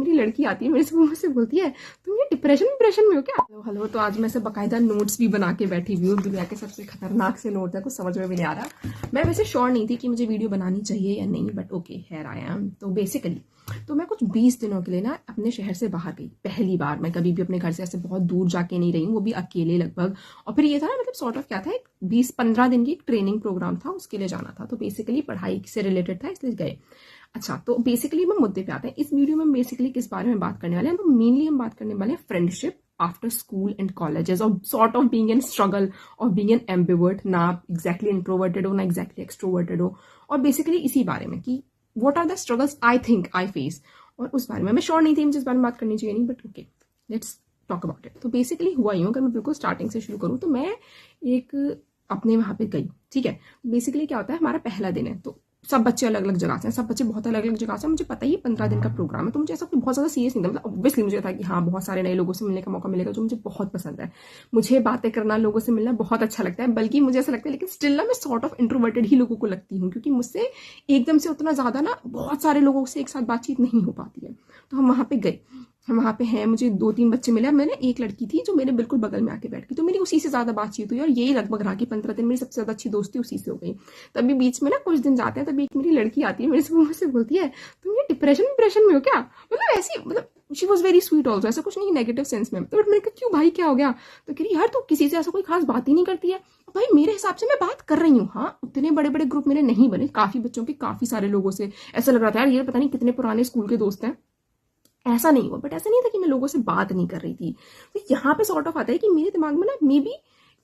मेरी लड़की आती है मेरे से, वो मुझसे बोलती है तुम ये डिप्रेशन में हो क्या? हेलो, तो आज मैं से बाकायदा नोट्स भी बना के बैठी हुई हूँ। दुनिया के सबसे खतरनाक से नोट है, कुछ समझ में भी नहीं आ रहा। मैं वैसे श्योर नहीं थी कि मुझे वीडियो बनानी चाहिए या नहीं, but okay, here I am. तो बेसिकली तो मैं कुछ 20 दिनों के लिए ना अपने शहर से बाहर गई। पहली बार मैं कभी भी अपने घर से ऐसे बहुत दूर जाके नहीं रही हूँ, वो भी अकेले लगभग। और फिर ये था ना, मतलब सॉर्ट ऑफ क्या था, एक 20-15 दिन की एक ट्रेनिंग प्रोग्राम था, उसके लिए जाना था। तो बेसिकली पढ़ाई से रिलेटेड था, इसलिए गए। अच्छा, तो बेसिकली हम मुद्दे पे आते हैं। इस वीडियो में हम बेसिकली किस बारे में बात करने वाले हैं? तो मेनली हम बात करने वाले हैं friendship after school and colleges, और sort of being in struggle और बीइंग एन एम्बिवर्ट, ना आप एग्जैक्टली इंट्रोवर्टेड हो ना एग्जैक्टली एक्सट्रोवर्टेड हो। और बेसिकली इसी बारे में कि what are the struggles I think I face, और उस बारे में मैं श्योर नहीं थी मुझे इस बारे में बात करनी चाहिए नहीं, but okay, let's talk about it. तो बेसिकली हुआ यूं, अगर मैं बिल्कुल स्टार्टिंग से शुरू करूँ तो मैं एक अपने वहां पे गई, ठीक है। बेसिकली क्या होता है, हमारा पहला दिन है, तो सब बच्चे अलग अलग जगह से हैं, सब बच्चे बहुत अलग अलग जगह से। मुझे पता ही 15 दिन का प्रोग्राम है, तो मुझे ऐसा कोई बहुत ज्यादा सीरियस नहीं था। मतलब ऑब्वियसली मुझे था कि हाँ, बहुत सारे नए लोगों से मिलने का मौका मिलेगा, जो मुझे बहुत पसंद है। मुझे बातें करना, लोगों से मिलना बहुत अच्छा लगता है, बल्कि मुझे ऐसा लगता है, लेकिन स्टिल ना मैं सॉर्ट ऑफ इंट्रोवर्टेड ही लोगों को लगती हूँ, क्योंकि मुझसे एकदम से उतना ज्यादा ना बहुत सारे लोगों से एक साथ बातचीत नहीं हो पाती है। तो हम वहां पे गए, हम वहाँ पे हैं, मुझे 2-3 बच्चे मिले। मैंने एक लड़की थी जो मेरे बिल्कुल बगल में आके बैठ गई, तो मेरी उसी से ज्यादा बातचीत हुई, और यही लगभग रहा कि 15 दिन मेरी सबसे ज्यादा अच्छी दोस्ती उसी से हो गई। तभी बीच में ना कुछ दिन जाते हैं, तभी एक मेरी लड़की आती है मेरे से, वो मुझसे बोलती है तुम ये डिप्रेशन में हो क्या? मतलब ऐसी, मतलब she was very sweet also, ऐसा कुछ नहीं नेगेटिव सेंस में। तो मैंने कहा क्यों भाई, क्या हो गया? तो कह रही यार, तू किसी से ऐसा कोई खास बात ही नहीं करती है। भाई मेरे हिसाब से मैं बात कर रही हूँ, हाँ, उतने बड़े बड़े ग्रुप मेरे नहीं बने, काफी बच्चों के, काफी सारे लोगों से ऐसा लग रहा था यार ये पता नहीं कितने पुराने स्कूल के दोस्त हैं। ऐसा नहीं हुआ, बट ऐसा नहीं था कि मैं लोगों से बात नहीं कर रही थी। तो यहाँ पे सॉर्ट ऑफ आता है कि मेरे दिमाग में ना मे बी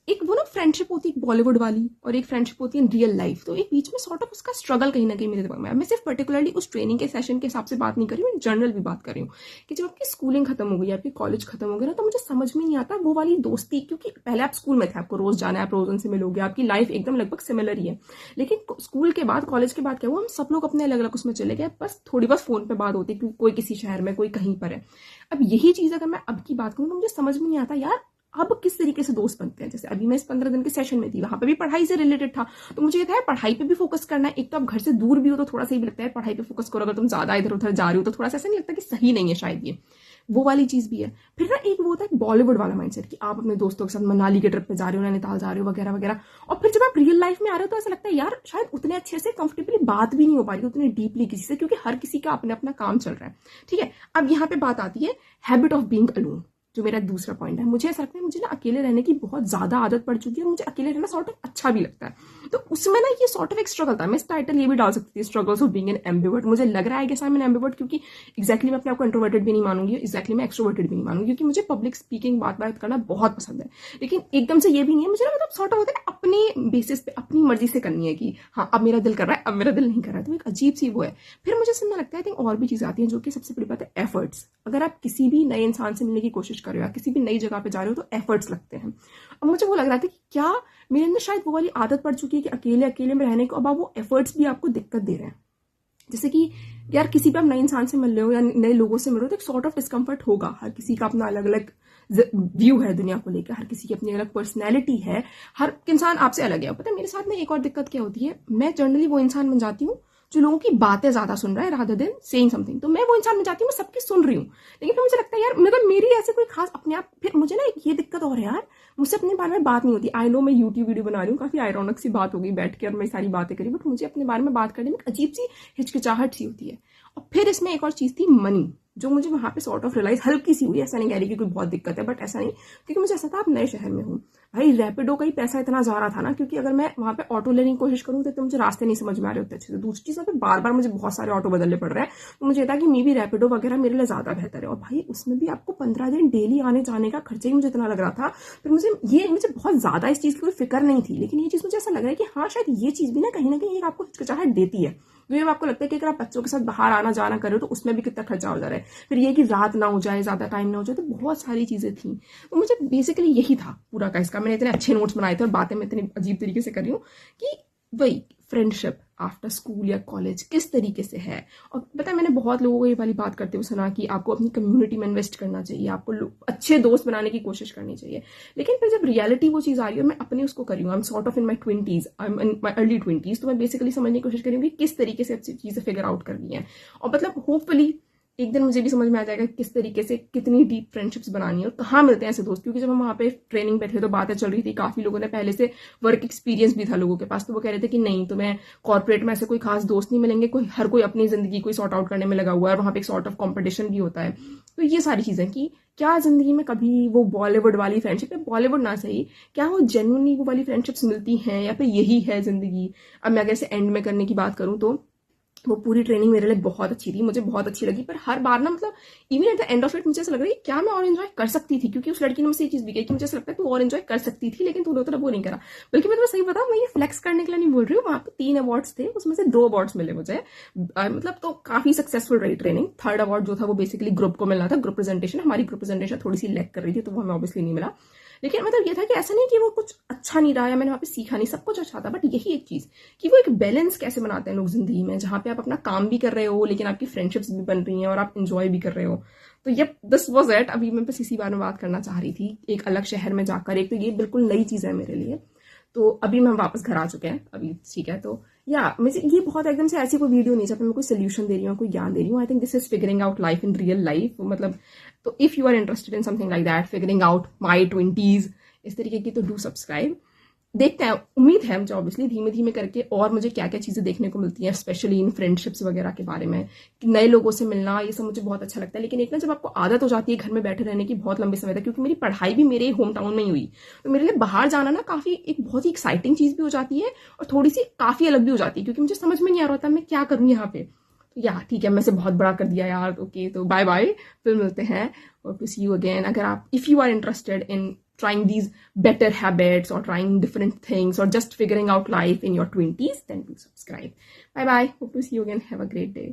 एक वो ना फ्रेंडशिप होती है बॉलीवुड वाली, और एक फ्रेंडशिप होती है इन रियल लाइफ। तो एक बीच में सॉर्ट ऑफ उसका स्ट्रगल कहीं ना कहीं मेरे दिमाग में है। मैं सिर्फ पर्टिकुलरली उस ट्रेनिंग के सेशन के हिसाब से बात नहीं कर रही हूँ, जनरल भी बात कर रही हूँ कि जब आपकी स्कूलिंग खत्म हो गई, आपकी कॉलेज खत्म हो गया ना, तो मुझे समझ में नहीं आता वो वाली दोस्ती, क्योंकि पहले आप स्कूल में थे, आपको रोज जाना है, आप रोज उनसे मिलोगे, आपकी लाइफ एकदम लगभग सिमिलर ही है। लेकिन स्कूल के बाद, कॉलेज के बाद क्या हुआ, हम सब लोग अपने अलग अलग उसमें चले गए, बस थोड़ी बहुत फोन पे बात होती है, क्योंकि कोई किसी शहर में, कोई कहीं पर है। अब यही चीज अगर मैं अब की बात करूँ तो मुझे समझ में नहीं आता यार अब किस तरीके से दोस्त बनते हैं। जैसे अभी मैं इस 15 दिन के सेशन में थी, वहां पे भी पढ़ाई से रिलेटेड था, तो मुझे ये था पढ़ाई पे भी फोकस करना है। एक तो आप घर से दूर भी हो तो थोड़ा सा ही लगता है पढ़ाई पे फोकस करो, अगर तुम ज्यादा इधर उधर जा रही हो तो थोड़ा सा ऐसा नहीं लगता कि सही नहीं है शायद, ये वो वाली चीज भी है। फिर ना एक वो होता है बॉलीवुड वाला माइंडसेट कि आप अपने दोस्तों के साथ मनाली के ट्रिप पे जा रहे हो, नैनीताल जा रहे हो, वगैरह वगैरह। और फिर जब आप रियल लाइफ में आ रहे हो तो ऐसा लगता है यार शायद उतने अच्छे से कंफर्टेबली बात भी नहीं हो पा रही उतनी डीपली किसी से, क्योंकि हर किसी का अपना अपना काम चल रहा है, ठीक है। अब यहाँ पे बात आती है हैबिट ऑफ बीइंग अलोन, जो मेरा दूसरा पॉइंट है। मुझे ऐसा लगता है मुझे ना अकेले रहने की बहुत ज्यादा आदत पड़ चुकी है, और मुझे अकेले रहना सॉर्ट ऑफ अच्छा भी लगता है। तो उसमें ना ये सॉर्ट ऑफ एक स्ट्रगल था। मैं इस टाइटल ये भी डाल सकती थी, struggles of being an ambivert. मुझे लग रहा है कि मैं एम्बिवर्ट, क्योंकि एक्जैक्टली मैं अपने आपको इंट्रोवर्टेड भी नहीं मानूंगी, एक्जैक्टली मैं एक्सट्रोवर्टेड भी नहीं मानूंगी, क्योंकि मुझे पब्लिक स्पीकिंग, बात करना बहुत पसंद है। लेकिन एकदम से ये भी नहीं है, मुझे ना मतलब सॉर्ट ऑफ होता है अपने बेसिस पे, अपनी मर्जी से करनी है कि हाँ अब मेरा दिल कर रहा है, अब मेरा दिल नहीं कर रहा है। तो एक अजीब सी वो है। फिर मुझे सुनना लगता है और भी चीजें आती हैं, जो कि सबसे बड़ी बात है एफर्ट्स। अगर आप किसी भी नए इंसान से मिलने की कोशिश कर रहे हो या किसी भी नई जगह पे जा रहे हो तो एफर्ट्स लगते हैं। अब मुझे वो लग रहा था कि क्या मेरे अंदर शायद वो वाली आदत पड़ चुकी है कि अकेले अकेले में रहने को अब वो एफर्ट्स भी आपको दिक्कत दे रहे हैं। जैसे कि यार किसी भी आप नए इंसान से मिल रहे हो या नए लोगों से मिल रहे हो तो एक सॉर्ट ऑफ डिस्कम्फर्ट होगा। हर किसी का अपना अलग अलग व्यू है दुनिया को लेकर, हर किसी की अपनी अलग पर्सनैलिटी है, हर इंसान आपसे अलग है। पता है मेरे साथ में एक और दिक्कत क्या होती है, मैं जनरली वो इंसान बन जाती हूँ जो लोगों की बातें ज्यादा सुन रहा है रादर देन सेइंग समथिंग। तो मैं वो इंसान बन जाती हूँ, मैं सबकी सुन रही हूँ, लेकिन फिर मुझे लगता है यार मतलब मेरी ऐसे कोई खास अपने आप। फिर मुझे ना एक ये दिक्कत और है यार, मुझसे अपने बारे में बात नहीं होती। आई नो मैं यूट्यूब वीडियो बना रही हूँ, काफी आयरॉनिक सी बात होगी बैठ के और मैं सारी बातें करी, बट मुझे अपने बारे में बात करने में अजीब सी हिचकिचाहट सी होती है। और फिर इसमें एक और चीज थी मनी, जो मुझे वहां पे सॉर्ट ऑफ रियलाइज हल्की सी हुई। ऐसा नहीं कह रही कि कोई बहुत दिक्कत है, बट ऐसा नहीं, क्योंकि मुझे ऐसा था आप नए शहर में हूँ भाई, रैपिडो का ही पैसा इतना जा रहा था ना, क्योंकि अगर मैं वहां पे ऑटो लेने की कोशिश करूँ तो मुझे रास्ते नहीं समझ में आ रहे होते अच्छे से। दूसरी चीज पे बार बार मुझे बहुत सारे ऑटो बदलने पड़ रहे हैं, तो मुझे था कि मे बी रैपिडो वगैरह मेरे लिए ज्यादा बेहतर है। और भाई उसमें भी आपको 15 दिन डेली आने जाने का खर्चा ही मुझे इतना लग रहा था। फिर मुझे बहुत ज्यादा इस चीज की कोई फिक्र नहीं थी, लेकिन ये चीज मुझे ऐसा लग रहा है कि हाँ शायद ये चीज भी ना कहीं आपको हिचकिचाहट देती है। तो आपको लगता है कि अगर आप बच्चों के साथ बाहर आना जाना कर रहे हो तो उसमें भी कितना खर्चा हो जा रहा है। फिर ये कि रात ना हो जाए, ज्यादा टाइम ना हो जाए, तो बहुत सारी चीजें थी। तो मुझे बेसिकली यही था पूरा का इसका। मैंने इतने अच्छे नोट्स बनाए थे और बातें मैं इतनी अजीब तरीके से कर रही हूँ कि वही फ्रेंडशिप आफ्टर स्कूल या कॉलेज किस तरीके से है। और पता है मैंने बहुत लोगों को ये वाली बात करते हुए सुना कि आपको अपनी कम्युनिटी में इन्वेस्ट करना चाहिए, आपको अच्छे दोस्त बनाने की कोशिश करनी चाहिए। लेकिन फिर जब रियलिटी वो चीज आ रही है और मैं अपने उसको करी हूँ, I am sort of in my 20s, I am in my early 20s, तो मैं बेसिकली समझने की कोशिश करी हूँ कि किस तरीके से चीजें फिगर आउट करनी है। और मतलब होपफुली एक दिन मुझे भी समझ में आ जाएगा किस तरीके से कितनी डीप फ्रेंडशिप्स बनानी है और कहाँ मिलते हैं ऐसे दोस्त। क्योंकि जब हम वहाँ पे ट्रेनिंग पे थे तो बातें चल रही थी, काफ़ी लोगों ने पहले से वर्क एक्सपीरियंस भी था लोगों के पास, तो वो कह रहे थे कि नहीं, तुम्हें कॉर्पोरेट में ऐसे कोई खास दोस्त नहीं मिलेंगे, कोई हर कोई अपनी ज़िंदगी कोई सॉर्ट आउट करने में लगा हुआ है, और वहाँ पे एक सॉर्ट ऑफ कॉम्पिटिशन भी होता है। तो ये सारी चीज़ें कि क्या ज़िंदगी में कभी वो बॉलीवुड वाली फ्रेंडशिप, बॉलीवुड ना सही, क्या वो जेन्युइनली वो वाली फ्रेंडशिप्स मिलती हैं, या फिर यही है ज़िंदगी। अब मैं अगर से एंड में करने की बात करूँ तो वो पूरी ट्रेनिंग मेरे लिए बहुत अच्छी थी, मुझे बहुत अच्छी लगी, पर हर बार ना मतलब even at the end of it मुझे ऐसा लग रहा है कि क्या मैं और एंजॉय कर सकती थी, क्योंकि उस लड़की ने मुझसे ये चीज़ भी कही कि मुझे ऐसा लगता है तू और एंजॉय कर सकती थी, लेकिन तूने उतना वो नहीं करा। बल्कि मैं तुम्हें सही बताऊं, मैं ये फ्लेक्स करने के लिए नहीं बोल रही हूँ, वहाँ पे 3 अवार्ड्स थे, उसमें से 2 अवार्ड्स मिले मुझे। मतलब तो काफी सक्सेसफुल रही ट्रेनिंग। 3rd अवार्ड जो था वो बेसिकली ग्रुप को मिलना था, ग्रुप प्रेजेंटेशन। हमारी ग्रुप प्रेजेंटेशन थोड़ी सी लैग कर रही थी, तो वो हमें ऑब्वियसली नहीं मिला। लेकिन मतलब ये था कि ऐसा नहीं कि वो कुछ अच्छा नहीं रहा या मैंने वहाँ पे सीखा नहीं, सब कुछ अच्छा था, बट यही एक चीज़ कि वो एक बैलेंस कैसे बनाते हैं लोग ज़िंदगी में, जहाँ पे आप अपना काम भी कर रहे हो लेकिन आपकी फ्रेंडशिप्स भी बन रही हैं और आप इंजॉय भी कर रहे हो। तो ये दिस वॉज इट। अभी मैं बस इसी बारे में बात करना चाह रही थी, एक अलग शहर में जाकर। एक तो ये बिल्कुल नई चीज़ है मेरे लिए, तो अभी हम वापस घर आ चुके हैं अभी, ठीक है। तो या मुझे ये बहुत एकदम से ऐसी कोई वीडियो नहीं जहाँ पे मैं कोई सोल्यूशन दे रही हूँ, कोई ज्ञान दे रही हूँ। I think this is figuring out life in real life, मतलब। तो if you are interested in something like that, figuring out my 20s इस तरीके की, तो डू सब्सक्राइब। देखते हैं, उम्मीद है मुझे ऑब्वियसली धीमे धीमे करके और मुझे क्या क्या चीज़ें देखने को मिलती हैं, स्पेशली इन फ्रेंडशिप्स वगैरह के बारे में, कि नए लोगों से मिलना, ये सब मुझे बहुत अच्छा लगता है। लेकिन एक ना जब आपको आदत हो जाती है घर में बैठे रहने की बहुत लंबे समय तक, क्योंकि मेरी पढ़ाई भी मेरे होम टाउन में ही हुई, तो मेरे लिए बाहर जाना ना काफ़ी एक बहुत ही एक्साइटिंग चीज़ भी हो जाती है और थोड़ी सी काफ़ी अलग भी हो जाती है, क्योंकि मुझे समझ में नहीं आ रहा होता मैं क्या करूँ यहाँ पे। तो या ठीक है, मैं से बहुत बड़ा कर दिया यार, ओके, तो बाय बाय, फिर मिलते हैं और टू सी यू अगेन। अगर आप, if you are interested in trying these better habits or trying different things or just figuring out life in your 20s, then do subscribe. Bye bye. Hope to see you again. Have a great day.